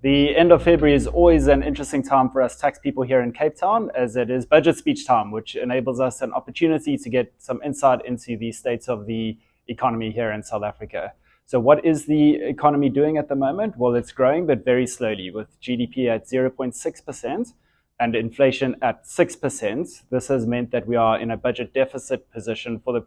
The end of February is always an interesting time for us tax people here in Cape Town, as it is budget speech time, which enables us an opportunity to get some insight into the states of the economy here in South Africa. So what is the economy doing at the moment? Well, it's growing, but very slowly, with GDP at 0.6% and inflation at 6%. This has meant that we are in a budget deficit position for the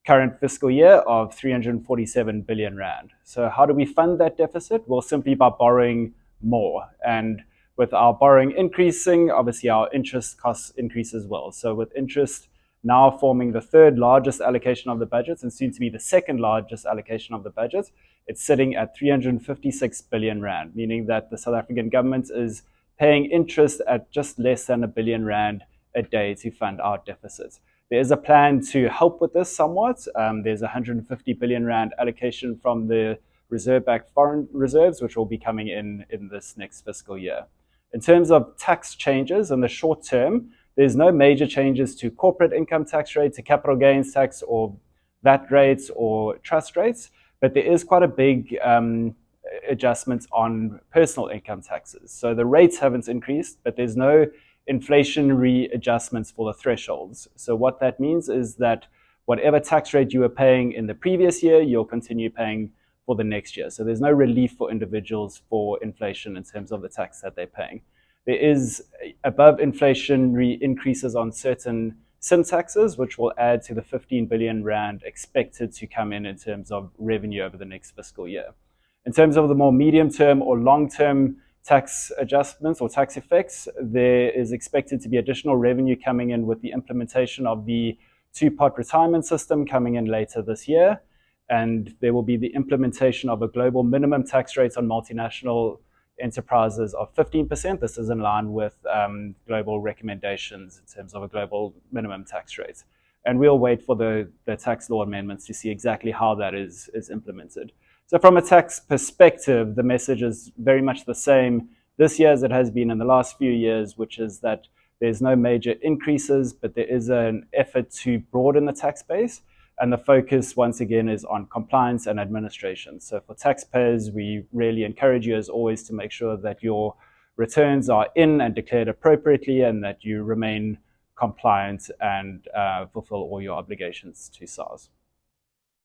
current fiscal year of 347 billion rand. So how do we fund that deficit? Well, simply by borrowing more. And with our borrowing increasing, obviously our interest costs increase as well. So with interest now forming the third largest allocation of the budget and soon to be the second largest allocation of the budget, it's sitting at 356 billion rand, meaning that the South African government is paying interest at just less than R1 billion a day to fund our deficit. There is a plan to help with this somewhat. There's 150 billion rand allocation from the reserve-backed foreign reserves, which will be coming in this next fiscal year. In terms of tax changes in the short term, there's no major changes to corporate income tax rate, to capital gains tax, or VAT rates, or trust rates, but there is quite a big adjustment on personal income taxes. So the rates haven't increased, but there's no inflationary adjustments for the thresholds. So what that means is that whatever tax rate you were paying in the previous year, you'll continue paying for the next year. So there's no relief for individuals for inflation in terms of the tax that they're paying. There is above inflationary increases on certain sin taxes, which will add to the 15 billion rand expected to come in terms of revenue over the next fiscal year. In terms of the more medium term or long term tax adjustments or tax effects, there is expected to be additional revenue coming in with the implementation of the two-pot retirement system coming in later this year. And there will be the implementation of a global minimum tax rate on multinational enterprises of 15%. This is in line with global recommendations in terms of a global minimum tax rate. And we'll wait for the tax law amendments to see exactly how that is implemented. So from a tax perspective, the message is very much the same this year as it has been in the last few years, which is that there's no major increases, but there is an effort to broaden the tax base. And the focus, once again, is on compliance and administration. So for taxpayers, we really encourage you, as always, to make sure that your returns are in and declared appropriately and that you remain compliant and fulfill all your obligations to SARS.